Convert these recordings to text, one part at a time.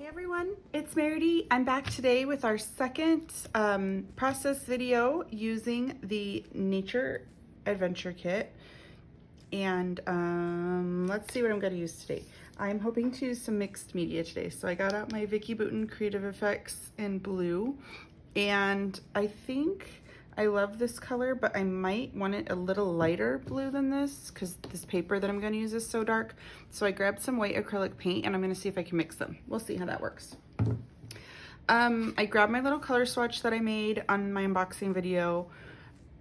Hey everyone, it's Meridy. I'm back today with our second process video using the Nature Adventure Kit. And let's see what I'm going to use today. I'm hoping to use some mixed media today. So I got out my Vicki Boutin Creative Effects in blue. And I think I love this color, but I might want it a little lighter blue than this because this paper that I'm going to use is so dark. So I grabbed some white acrylic paint and I'm going to see if I can mix them. We'll see how that works. I grabbed my little color swatch that I made on my unboxing video.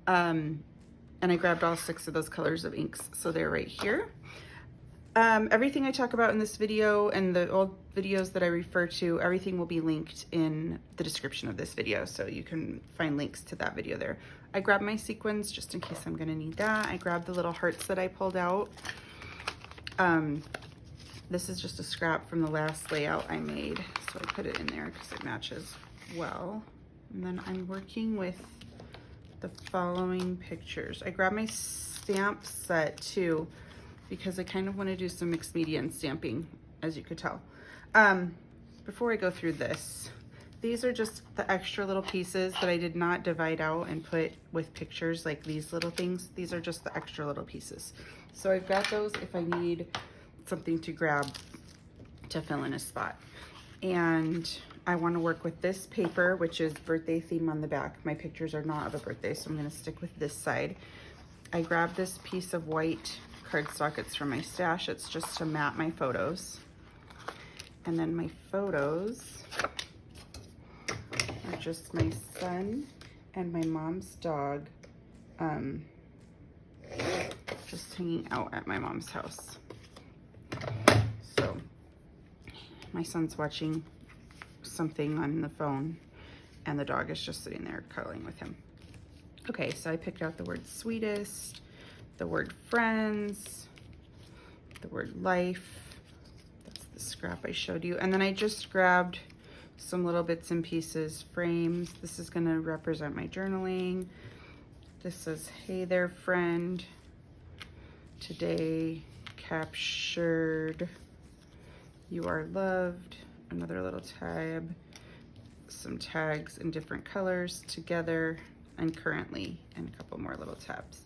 And I grabbed all 6 of those colors of inks. So they're right here. Everything I talk about in this video and the old videos that I refer to, everything will be linked in the description of this video, so you can find links to that video there. I grabbed my sequins just in case I'm gonna need that. I grabbed the little hearts that I pulled out. This is just a scrap from the last layout I made, so I put it in there because it matches well. And then I'm working with the following pictures. I grabbed my stamp set too, because I kind of want to do some mixed media and stamping, as you could tell. Before I go through this, these are just the extra little pieces that I did not divide out and put with pictures like these little things. These are just the extra little pieces. So I've got those if I need something to grab to fill in a spot. And I want to work with this paper, which is birthday theme on the back. My pictures are not of a birthday, so I'm going to stick with this side. I grabbed this piece of white cardstock. It's from my stash. It's just to mat my photos. And then my photos are just my son and my mom's dog just hanging out at my mom's house. So my son's watching something on the phone and the dog is just sitting there cuddling with him. Okay, so I picked out the word sweetest, the word friends, the word life. That's the scrap I showed you. And then I just grabbed some little bits and pieces, frames. This is gonna represent my journaling. This says, hey there, friend. Today captured, you are loved. Another little tab, some tags in different colors, together and currently, and a couple more little tabs.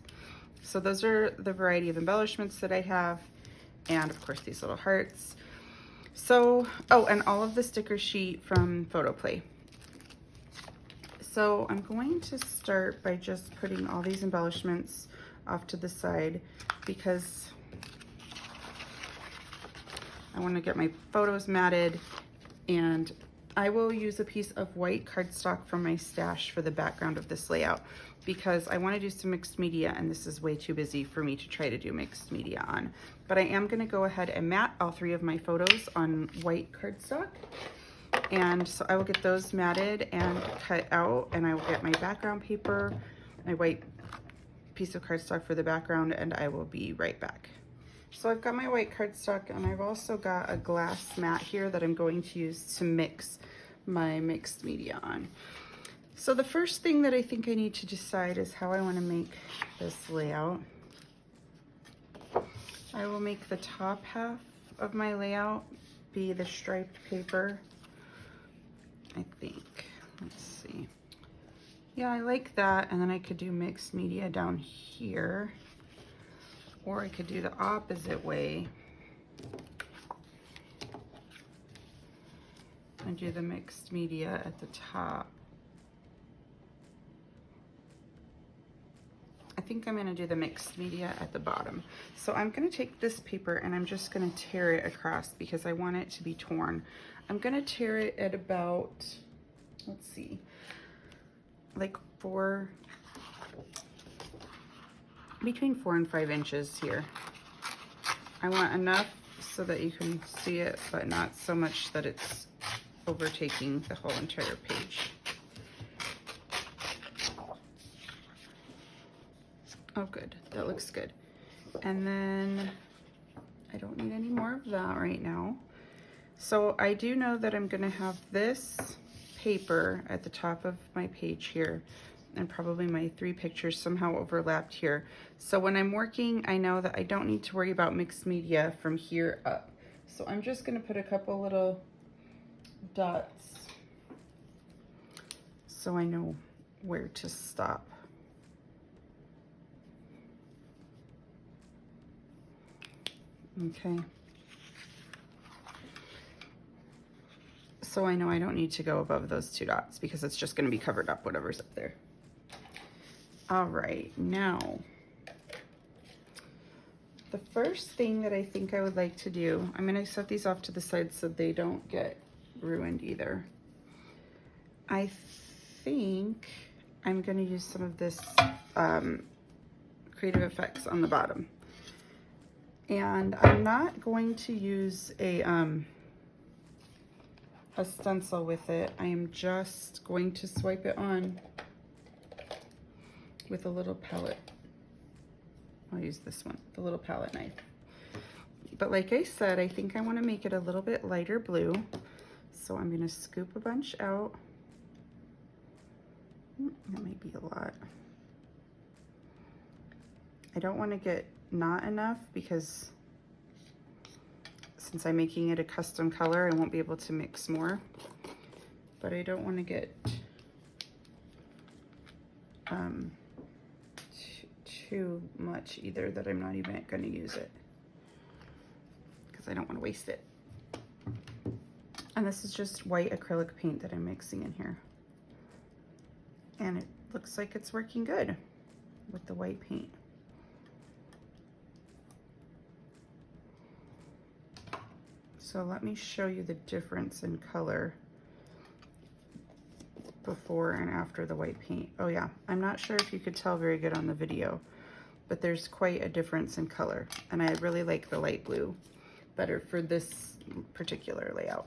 So those are the variety of embellishments that I have. And of course these little hearts. So, oh, and all of the sticker sheet from Photo Play. So I'm going to start by just putting all these embellishments off to the side because I want to get my photos matted, and I will use a piece of white cardstock from my stash for the background of this layout because I want to do some mixed media and this is way too busy for me to try to do mixed media on. But I am going to go ahead and mat all 3 of my photos on white cardstock. And so I will get those matted and cut out, and I will get my background paper, my white piece of cardstock for the background, and I will be right back. So I've got my white cardstock and I've also got a glass mat here that I'm going to use to mix my mixed media on. So the first thing that I think I need to decide is how I want to make this layout. I will make the top half of my layout be the striped paper, I think. Let's see. Yeah, I like that. And then I could do mixed media down here. Or I could do the opposite way and do the mixed media at the top. I think I'm gonna do the mixed media at the bottom. So I'm gonna take this paper and I'm just gonna tear it across because I want it to be torn. I'm gonna tear it at about, let's see, like between 4 and 5 inches here. I want enough so that you can see it, but not so much that it's overtaking the whole entire page. Oh, good, that looks good. And then I don't need any more of that right now. So I do know that I'm gonna have this paper at the top of my page here, and probably my 3 pictures somehow overlapped here. So when I'm working, I know that I don't need to worry about mixed media from here up. So I'm just gonna put a couple little dots so I know where to stop. Okay. So I know I don't need to go above those 2 dots because it's just going to be covered up, whatever's up there. All right, now the first thing that I think I would like to do, I'm going to set these off to the side so they don't get ruined either. I think I'm going to use some of this Creative Effects on the bottom. And I'm not going to use a stencil with it. I am just going to swipe it on with a little palette. I'll use this one, the little palette knife. But like I said, I think I want to make it a little bit lighter blue. So I'm going to scoop a bunch out. That might be a lot. I don't want to get not enough because since I'm making it a custom color, I won't be able to mix more. But I don't want to get too much either that I'm not even going to use it because I don't want to waste it. And this is just white acrylic paint that I'm mixing in here. And it looks like it's working good with the white paint. So let me show you the difference in color before and after the white paint. Oh yeah, I'm not sure if you could tell very good on the video, but there's quite a difference in color. And I really like the light blue better for this particular layout.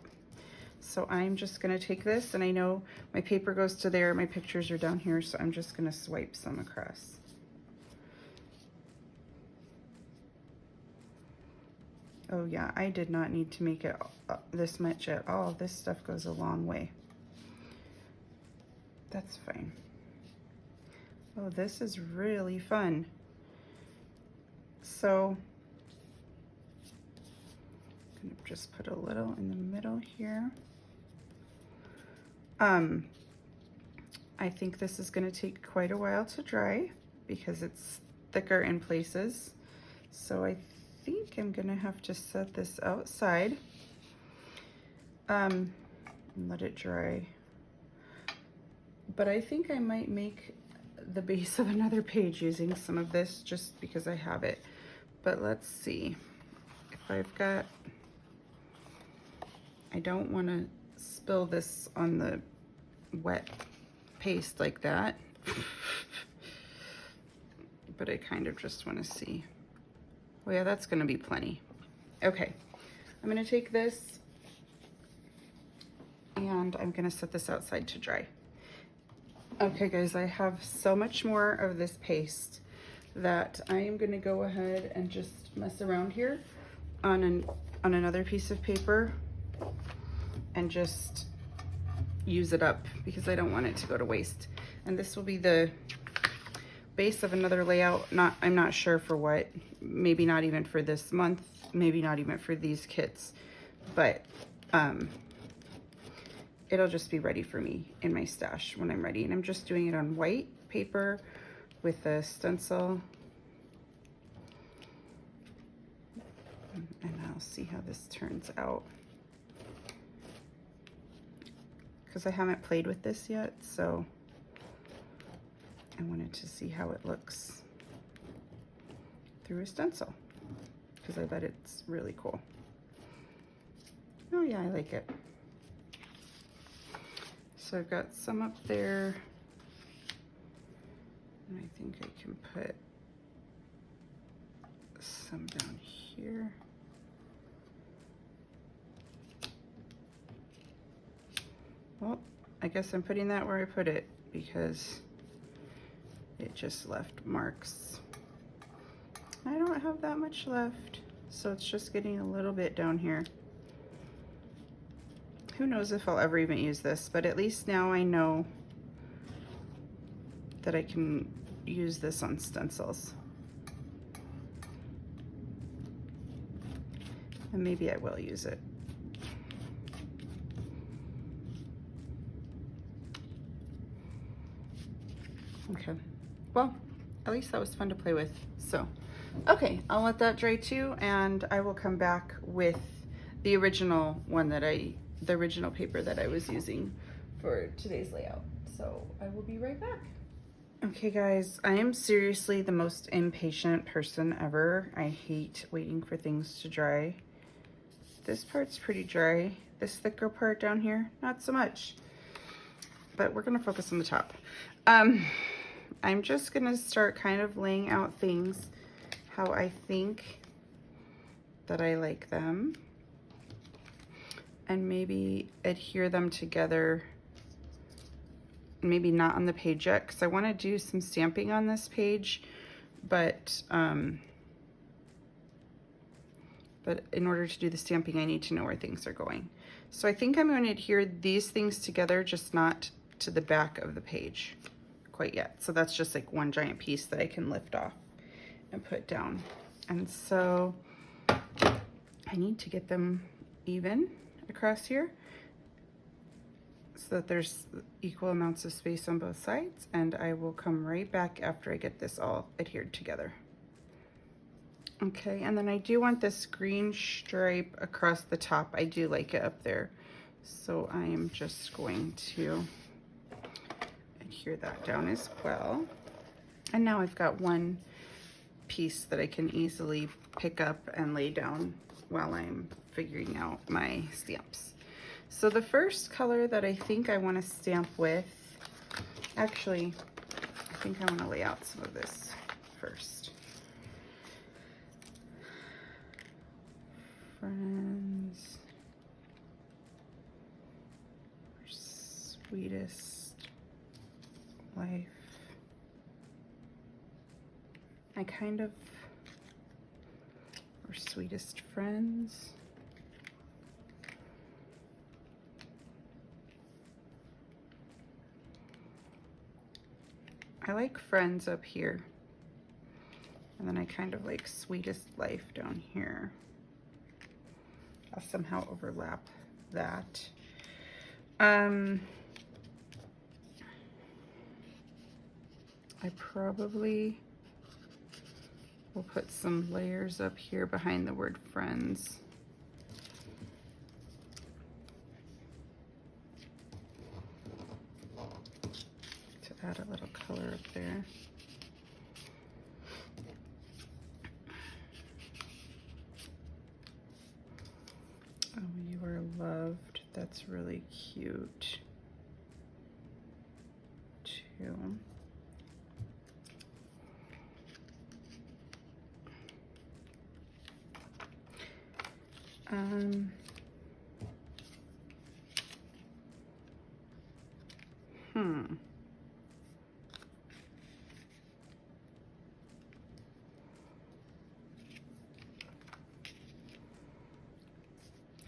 So I'm just gonna take this, and I know my paper goes to there, my pictures are down here, so I'm just gonna swipe some across. Oh yeah, I did not need to make it this much at all. This stuff goes a long way. That's fine. Oh, this is really fun. So, I'm gonna just put a little in the middle here. I think this is gonna take quite a while to dry because it's thicker in places. So I think I'm gonna have to set this outside and let it dry. But I think I might make the base of another page using some of this just because I have it. But let's see if I've got, I don't want to spill this on the wet paste like that. But I kind of just want to see. Oh yeah, that's going to be plenty. Okay, I'm going to take this and I'm going to set this outside to dry. Okay guys, I have so much more of this paste that I am going to go ahead and just mess around here on another piece of paper and just use it up because I don't want it to go to waste. And this will be the base of another layout. I'm not sure for what, maybe not even for this month, maybe not even for these kits, but it'll just be ready for me in my stash when I'm ready. And I'm just doing it on white paper with a stencil. And I'll see how this turns out. Because I haven't played with this yet, so I wanted to see how it looks through a stencil. Because I bet it's really cool. Oh yeah, I like it. So I've got some up there, and I think I can put some down here. Well, I guess I'm putting that where I put it because it just left marks. I don't have that much left, so it's just getting a little bit down here. Who knows if I'll ever even use this, but at least now I know that I can use this on stencils. And maybe I will use it. Okay, well, at least that was fun to play with. So, okay, I'll let that dry too, and I will come back with the original one the original paper that I was using for today's layout. So I will be right back. Okay guys, I am seriously the most impatient person ever. I hate waiting for things to dry. This part's pretty dry. This thicker part down here, not so much. But we're gonna focus on the top. I'm just gonna start kind of laying out things how I think that I like them, and maybe adhere them together. Maybe not on the page yet, because I want to do some stamping on this page, but in order to do the stamping, I need to know where things are going. So I think I'm going to adhere these things together, just not to the back of the page quite yet. So that's just like one giant piece that I can lift off and put down. And so I need to get them even across here, so that there's equal amounts of space on both sides, and I will come right back after I get this all adhered together. Okay, and then I do want this green stripe across the top. I do like it up there, so I am just going to adhere that down as well. And now I've got one piece that I can easily pick up and lay down while I'm figuring out my stamps. So the first color that I think I want to stamp with, actually, I think I want to lay out some of this first. Friends, our sweetest life. I kind of, our sweetest friends. I like friends up here, and then I kind of like sweetest life down here. I'll somehow overlap that. I probably will put some layers up here behind the word friends. Add a little color up there. Oh, you are loved. That's really cute too.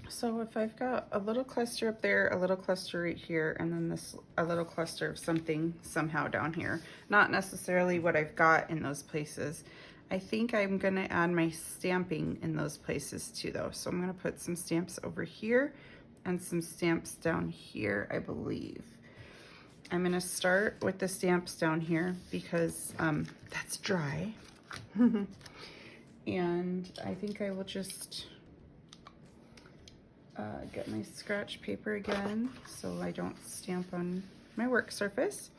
So if I've got a little cluster up there, a little cluster right here, and then a little cluster of something somehow down here, not necessarily what I've got in those places, I think I'm gonna add my stamping in those places too though. So I'm gonna put some stamps over here and some stamps down here, I believe. I'm gonna start with the stamps down here because that's dry. And I think I will just get my scratch paper again so I don't stamp on my work surface.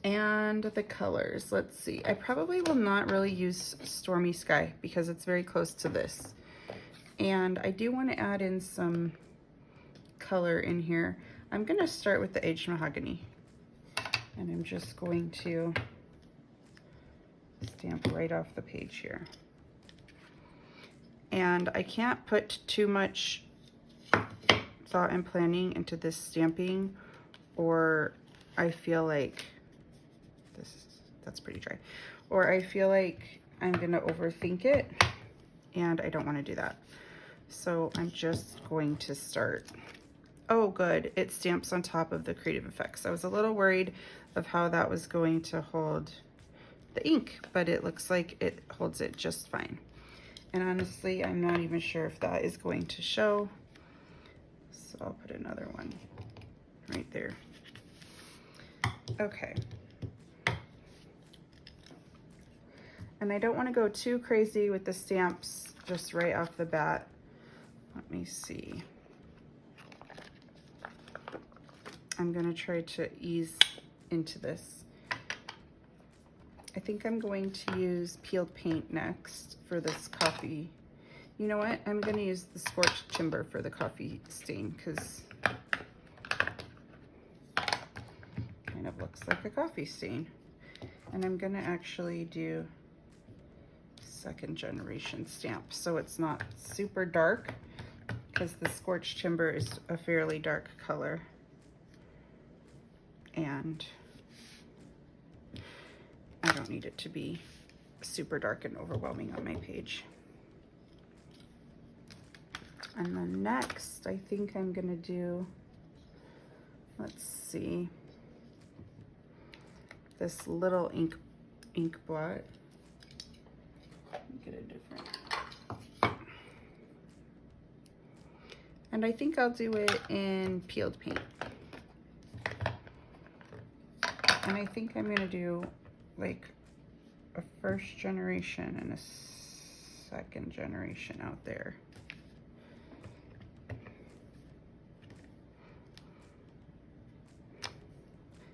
And the colors, let's see. I probably will not really use Stormy Sky because it's very close to this. And I do want to add in some color in here. I'm going to start with the Aged Mahogany. And I'm just going to stamp right off the page here. And I can't put too much thought and planning into this stamping, or I feel like that's pretty dry, or I feel like I'm gonna overthink it, and I don't want to do that. So I'm just going to start. Oh good, it stamps on top of the Creative Effects. I was a little worried of how that was going to hold the ink, but it looks like it holds it just fine. And honestly, I'm not even sure if that is going to show. So I'll put another one right there. Okay. And I don't want to go too crazy with the stamps just right off the bat. Let me see. I'm going to try to ease into this. I think I'm going to use peeled paint next for this coffee. You know what? I'm going to use the scorched timber for the coffee stain because kind of looks like a coffee stain. And I'm going to actually do second generation stamp so it's not super dark because the scorched timber is a fairly dark color. And I don't need it to be super dark and overwhelming on my page. And then next, I think I'm gonna do, let's see, this little ink blot. Let me get a different. And I think I'll do it in peeled paint. And I think I'm gonna do like a first generation and a second generation out there.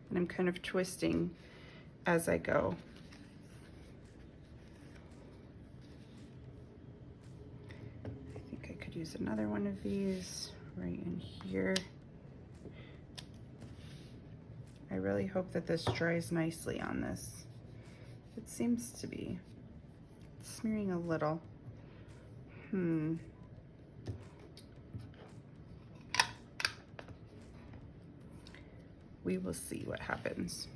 And I'm kind of twisting as I go. I think I could use another one of these right in here. I really hope that this dries nicely on this. It seems to be. It's smearing a little. We will see what happens.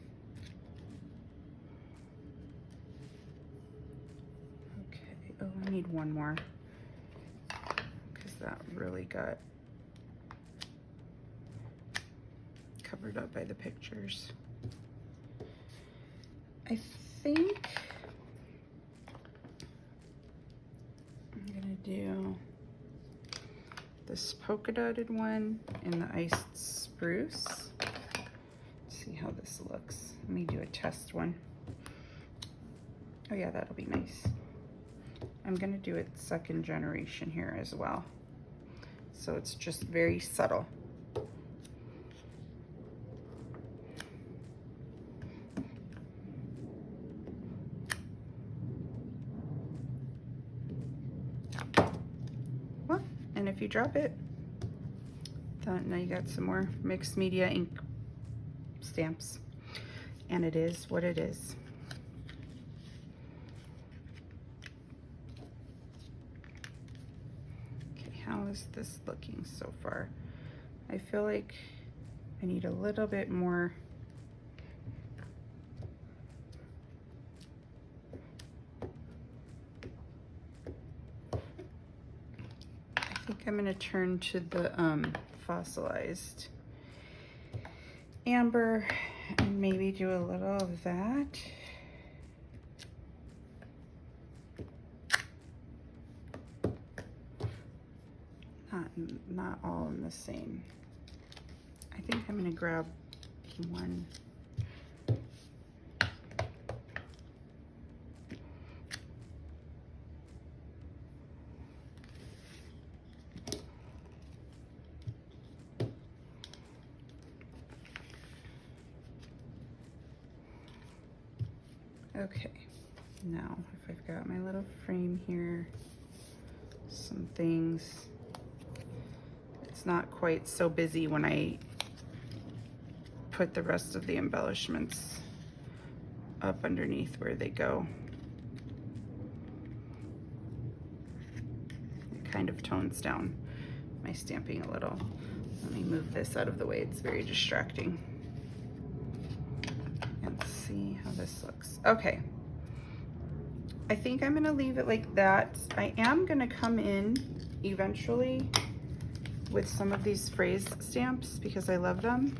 Okay, oh, I need one more because that really got covered up by the pictures. I think I'm gonna do this polka dotted one in the iced spruce. See how this looks. Let me do a test one. Oh yeah, that'll be nice. I'm gonna do it second generation here as well. So it's just very subtle. Well, and if you drop it, now you got some more mixed media ink stamps, and it is what it is. Okay, how is this looking so far? I feel like I need a little bit more. I think I'm going to turn to the fossilized amber and maybe do a little of that. Not all in the same. I think I'm gonna grab one. Okay, now if I've got my little frame here, some things, it's not quite so busy when I put the rest of the embellishments up underneath where they go. It kind of tones down my stamping a little. Let me move this out of the way, it's very distracting. And see how this looks. Okay, I think I'm gonna leave it like that. I am gonna come in eventually with some of these phrase stamps because I love them.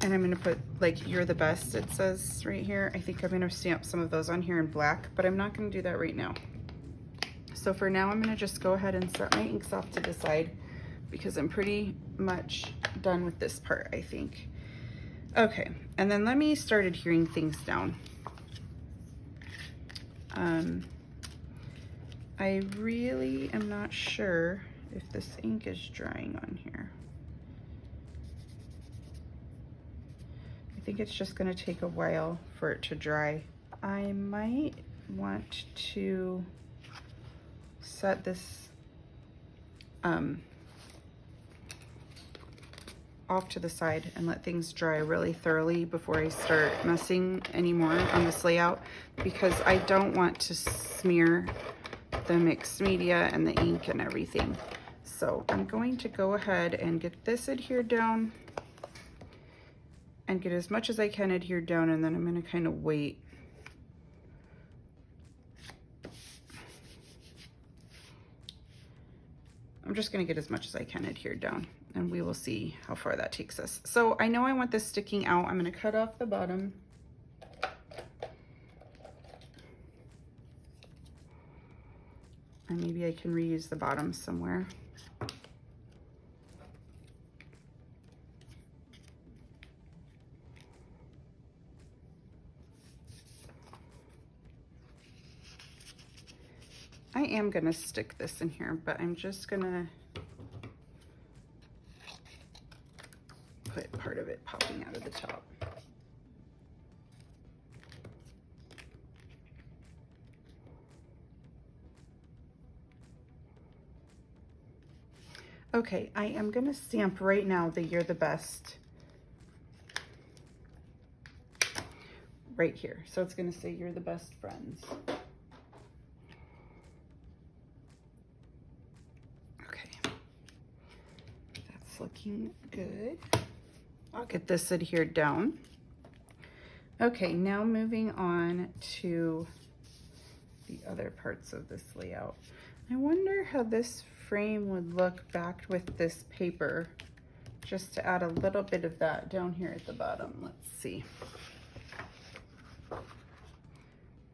And I'm gonna put like, "You're the best," it says right here. I think I'm gonna stamp some of those on here in black, but I'm not gonna do that right now. So for now, I'm gonna just go ahead and set my inks off to the side because I'm pretty much done with this part, I think. Okay, and then let me start adhering things down. I really am not sure if this ink is drying on here. I think it's just going to take a while for it to dry. I might want to set this off to the side and let things dry really thoroughly before I start messing anymore on this layout, because I don't want to smear the mixed media and the ink and everything. So I'm going to go ahead and get this adhered down and get as much as I can adhered down, and then I'm going to kind of wait. I'm just going to get as much as I can adhered down, and we will see how far that takes us. So I know I want this sticking out. I'm going to cut off the bottom. And maybe I can reuse the bottom somewhere. I am going to stick this in here, but I'm just going to put part of it popping out of the top. Okay, I am going to stamp right now the "You're the Best" right here. So it's going to say "You're the best friends." Looking good. I'll get this adhered down. Okay, now moving on to the other parts of this layout. I wonder how this frame would look backed with this paper, just to add a little bit of that down here at the bottom. Let's see.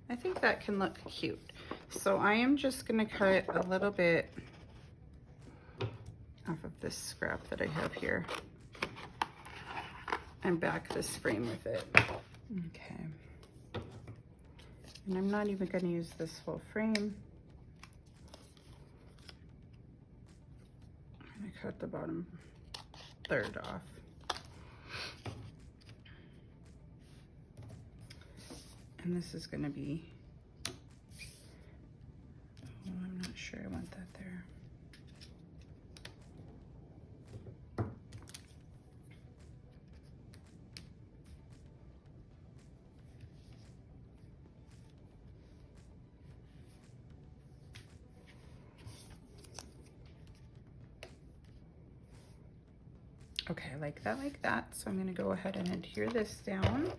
I think that can look cute. So I am just going to cut a little bit off of this scrap that I have here and back this frame with it. Okay. And I'm not even going to use this whole frame. I'm going to cut the bottom third off. And this is going to be, oh, I'm not sure I want that there. Okay, I like that. So I'm going to go ahead and adhere this down,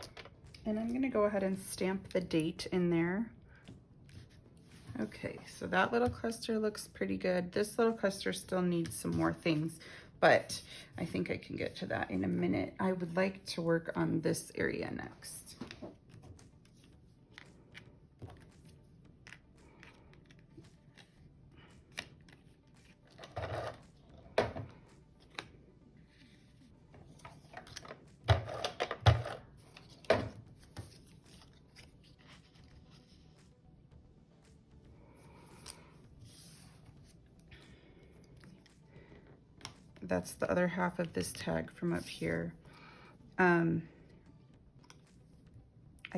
and I'm going to go ahead and stamp the date in there. Okay, so that little cluster looks pretty good. This little cluster still needs some more things, but I think I can get to that in a minute. I would like to work on this area next. That's the other half of this tag from up here. I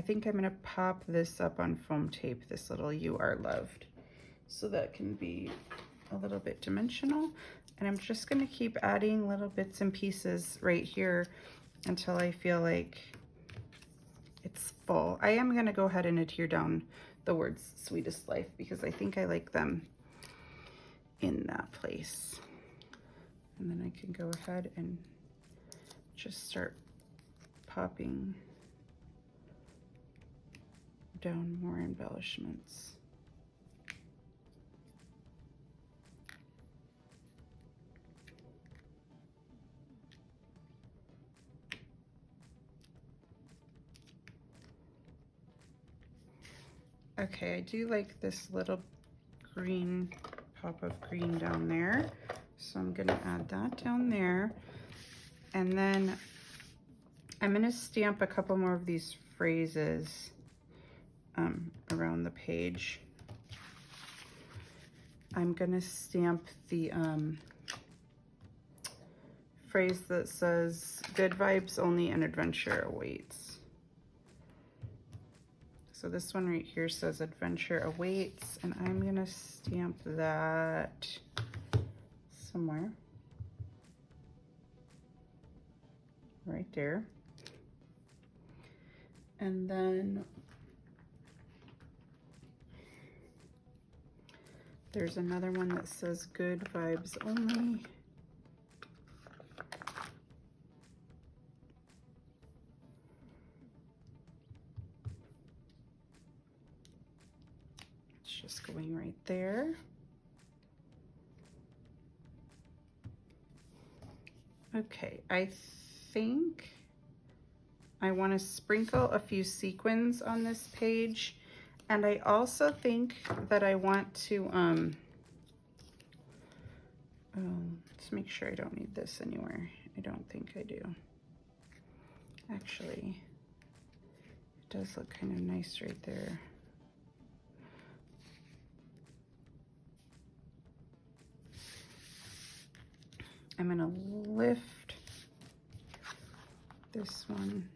think I'm going to pop this up on foam tape, this little "You Are Loved," so that can be a little bit dimensional. And I'm just going to keep adding little bits and pieces right here until I feel like it's full. I am going to go ahead and adhere down the words "Sweetest Life" because I think I like them in that place. And then I can go ahead and just start popping down more embellishments. Okay, I do like this little green, pop of green down there. So I'm going to add that down there. And then I'm going to stamp a couple more of these phrases around the page. I'm going to stamp the phrase that says, "Good vibes only and adventure awaits." So this one right here says "Adventure awaits," and I'm going to stamp that somewhere. Right there. And then there's another one that says "Good vibes only." It's just going right there. Okay, I think I want to sprinkle a few sequins on this page, and I also think that I want to let's make sure I don't need this anywhere. I don't think I do. Actually, it does look kind of nice right there. I'm gonna lift this one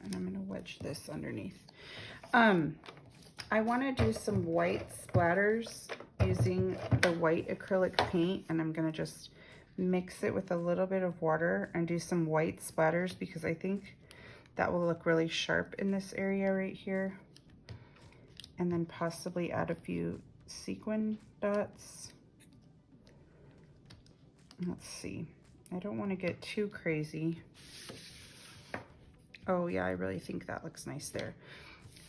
and I'm gonna wedge this underneath. I wanna do some white splatters using the white acrylic paint, and I'm gonna just mix it with a little bit of water and do some white splatters because I think that will look really sharp in this area right here. And then possibly add a few sequin dots. Let's see. I don't want to get too crazy. Oh yeah, I really think that looks nice there.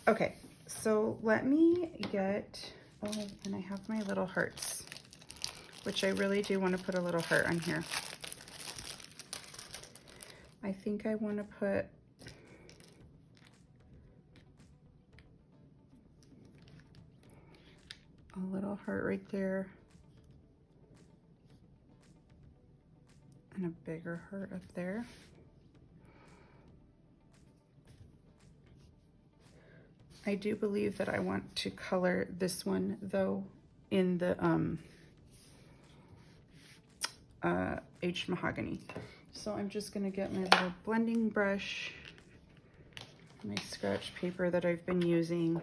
Okay, so let me get, oh, and I have my little hearts, which I really do want to put a little heart on here. I think I want to put a little heart right there. And a bigger heart up there. I do believe that I want to color this one though in the aged mahogany. So I'm just gonna get my little blending brush, my scratch paper that I've been using,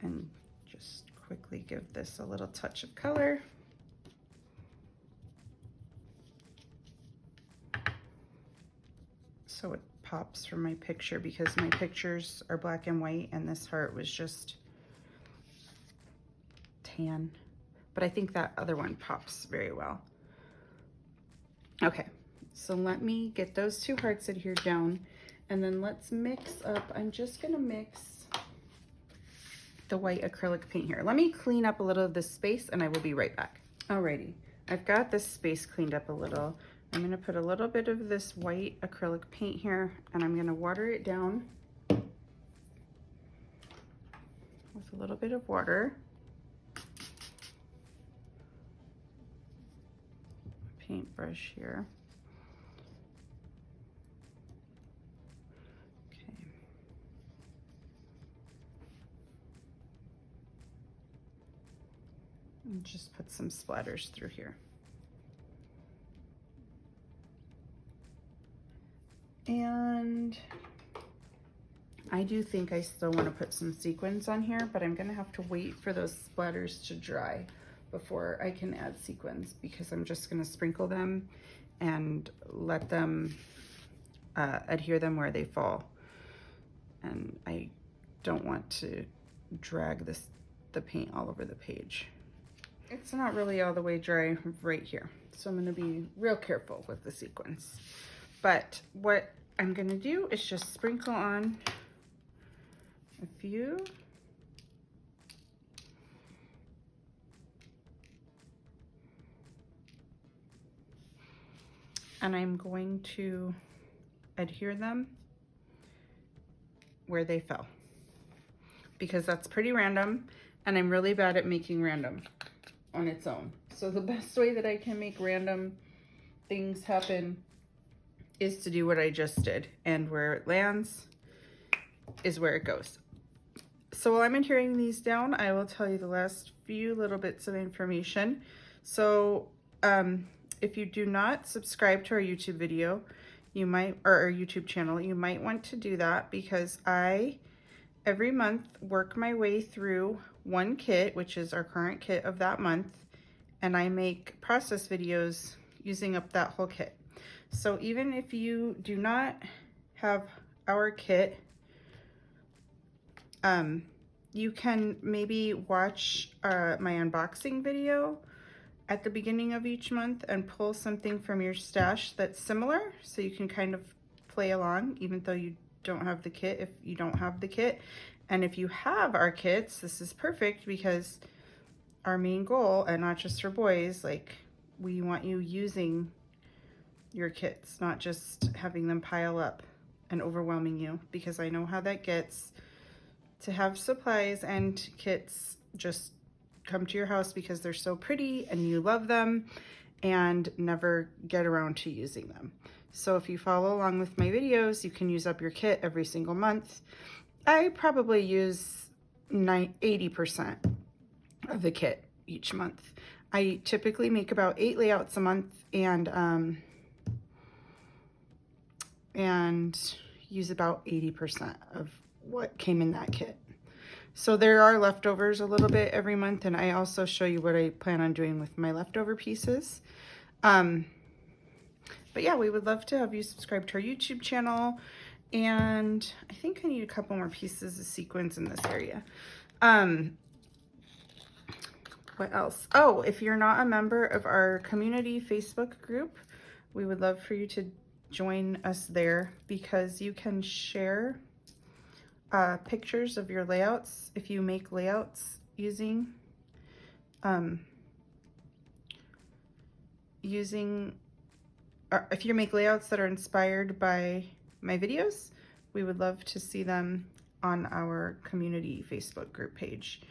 and just quickly give this a little touch of color. So it pops from my picture, because my pictures are black and white and this heart was just tan. But I think that other one pops very well. Okay, so let me get those two hearts adhered down, and then let's mix up. I'm just gonna mix the white acrylic paint here. Let me clean up a little of this space and I will be right back. Alrighty, I've got this space cleaned up a little. I'm gonna put a little bit of this white acrylic paint here, and I'm gonna water it down with a little bit of water. Paintbrush here. Okay. And just put some splatters through here. And I do think I still want to put some sequins on here, but I'm going to have to wait for those splatters to dry before I can add sequins, because I'm just going to sprinkle them and let them adhere them where they fall. And I don't want to drag the paint all over the page. It's not really all the way dry right here, so I'm going to be real careful with the sequins. But what I'm going to do is just sprinkle on a few. And I'm going to adhere them where they fell, because that's pretty random, and I'm really bad at making random on its own. So the best way that I can make random things happen is to do what I just did, and where it lands is where it goes. So while I'm adhering these down, I will tell you the last few little bits of information. So if you do not subscribe to our YouTube video, you might, or our YouTube channel, you might want to do that, because I, every month, work my way through one kit, which is our current kit of that month, and I make process videos using up that whole kit. So even if you do not have our kit, you can maybe watch my unboxing video at the beginning of each month and pull something from your stash that's similar, so you can kind of play along even though you don't have the kit, if you don't have the kit. And if you have our kits, this is perfect, because our main goal, and not just for boys, like, we want you using your kits, not just having them pile up and overwhelming you, because I know how that gets. To have supplies and kits just come to your house because they're so pretty and you love them and never get around to using them. So if you follow along with my videos, you can use up your kit every single month. I probably use 80% of the kit each month. I typically make about 8 layouts a month, and use about 80% of what came in that kit. So there are leftovers a little bit every month, and I also show you what I plan on doing with my leftover pieces. But yeah, we would love to have you subscribe to our YouTube channel, and I think I need a couple more pieces of sequins in this area. What else? Oh, if you're not a member of our community Facebook group, we would love for you to join us there, because you can share pictures of your layouts if you make layouts using if you make layouts that are inspired by my videos, we would love to see them on our community Facebook group page,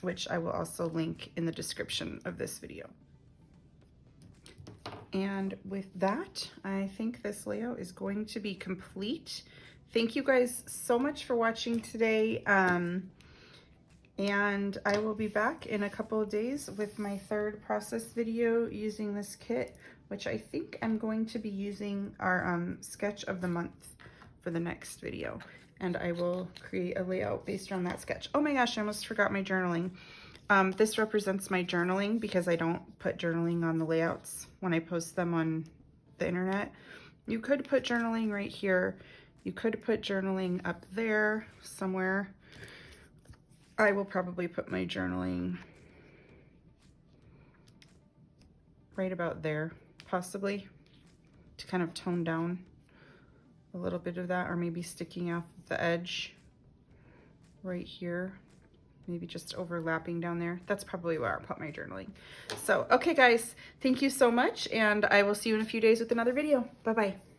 which I will also link in the description of this video. And with that, I think this layout is going to be complete. Thank you guys so much for watching today. And I will be back in a couple of days with my third process video using this kit, which I think I'm going to be using our sketch of the month for the next video. And I will create a layout based on that sketch. Oh my gosh, I almost forgot my journaling. This represents my journaling, because I don't put journaling on the layouts when I post them on the internet. You could put journaling right here. You could put journaling up there somewhere. I will probably put my journaling right about there, possibly, to kind of tone down a little bit of that, or maybe sticking off the edge right here. Maybe just overlapping down there. That's probably where I'll put my journaling. So, okay guys, thank you so much, and I will see you in a few days with another video. Bye-bye.